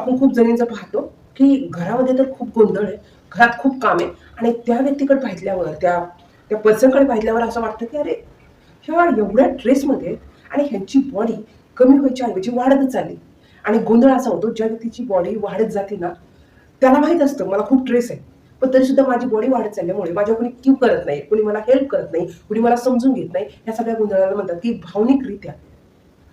आपण खूप जणींचं पाहतो की घरामध्ये तर खूप गोंधळ आहे, घरात खूप काम आहे आणि त्या व्यक्तीकडे पाहिल्यावर त्या त्या पर्सनकडे पाहिल्यावर असं वाटतं की अरे ह्या एवढ्या ड्रेसमध्ये आणि ह्यांची बॉडी कमी व्हायच्या ऐवजी वाढतच चालली. आणि गोंधळ असा होतो ज्या व्यक्तीची बॉडी वाढत जाते ना, त्याला माहीत असतं मला खूप ट्रेस आहे. पण तरीसुद्धा माझी बॉडी वाढत चालल्यामुळे माझ्या कोणी क्यू करत नाही, कोणी मला हेल्प करत नाही, कोणी मला समजून घेत नाही. ह्या सगळ्या गोंधळाला म्हणतात की भावनिकरित्या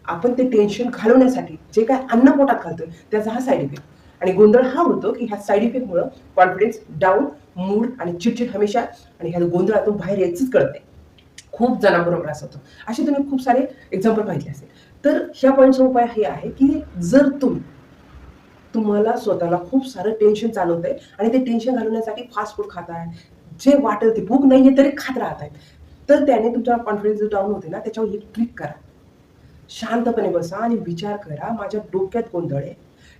आपण ते टेन्शन घालवण्यासाठी जे काय अन्न पोटात घालतोय त्याचा हा साईड इफेक्ट. आणि गोंधळ हा होतो की ह्या साईड इफेक्टमुळं कॉन्फिडन्स डाऊन, मूड आणि चिडचिड हमेशा आणि ह्या गोंधळातून बाहेर यायचंच कळत नाही. खूप जणांबरोबर असं होतं. असे तुम्ही खूप सारे एक्झाम्पल पाहिजे असेल. तर ह्या पॉईंटचा उपाय हे आहे की जर तुम्हाला स्वतःला खूप सारं टेन्शन चालवतंय आणि ते टेन्शन घालवण्यासाठी फास्ट फूड खाताय, जे वाटेल ते भूक नाहीये तरी खात राहताय, तर त्याने तुमचा कॉन्फिडन्स जो डाऊन होते ना त्याच्यावर एक ट्रिक करा. शांतपणे बसा आणि विचार करा, माझ्या डोक्यात गोंधळ आहे.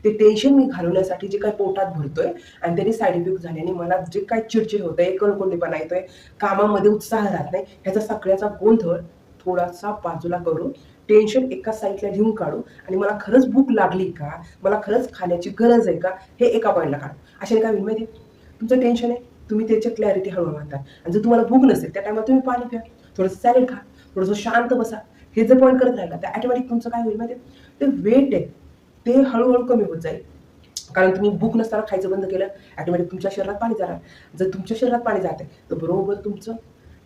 ते टेन्शन मी घालवण्यासाठी जे काही पोटात भरतोय आणि त्याने साइड इफेक्ट झाल्याने मला जे काही चिडचिड होतंय, कणकोंडेपणा येतोय, कामामध्ये उत्साह राहत नाही, ह्याचा सगळ्याचा गोंधळ थोडासा बाजूला करून टेन्शन एका साईडला घेऊन काढू आणि मला खरंच भूक लागली का? मला खरंच खाण्याची गरज आहे का? हे एका पॉईंटला काढू. अशाने काय होईल माहिती आहे? तुमचं टेन्शन आहे, तुम्ही त्याची क्लॅरिटी हळू-हळू आणता आणि जर तुम्हाला भूक नसेल, त्या टाईमात तुम्ही पाणी प्या, थोडंसं सॅलड खा, थोडंसं शांत बसा. हे जर पॉईंट करत राहिला, तर ऑटोमॅटिक तुमचं काय होईल माहिती आहे? ते वेट आहे, ते हळू कमी होत जाईल. कारण तुम्ही भूक नसताना खायचं बंद केलं, ऑटोमॅटिक तुमच्या शरीरात पाणी जाणार. जर तुमच्या शरीरात पाणी जातंय, तर बरोबर तुमचं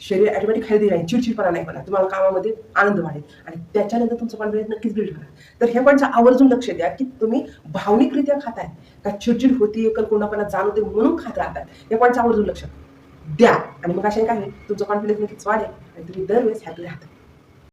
शरीर ऑटोमॅटिक हेल्दी राहील, चिडचिडपणा नाही होणार. तुम्हाला कामामध्ये आनंद वाढेल आणि त्याच्यानंतर तुमचं कॉन्फिडन्स नक्कीच बिल्ड होणार. तर ह्या पॉईंटचं आवर्जून लक्ष द्या, की तुम्ही भावनिकरित्या खाताय का चिडचिड होतीये, एकलकोंडापणा जाणवते म्हणून खात राहताय. या पॉईंटचं आवर्जून लक्ष द्या आणि मग अशाने काय होईल, तुमचं कॉन्फिडन्स नक्कीच वाढेल आणि तुम्ही दरवेळेस हॅपी राहता.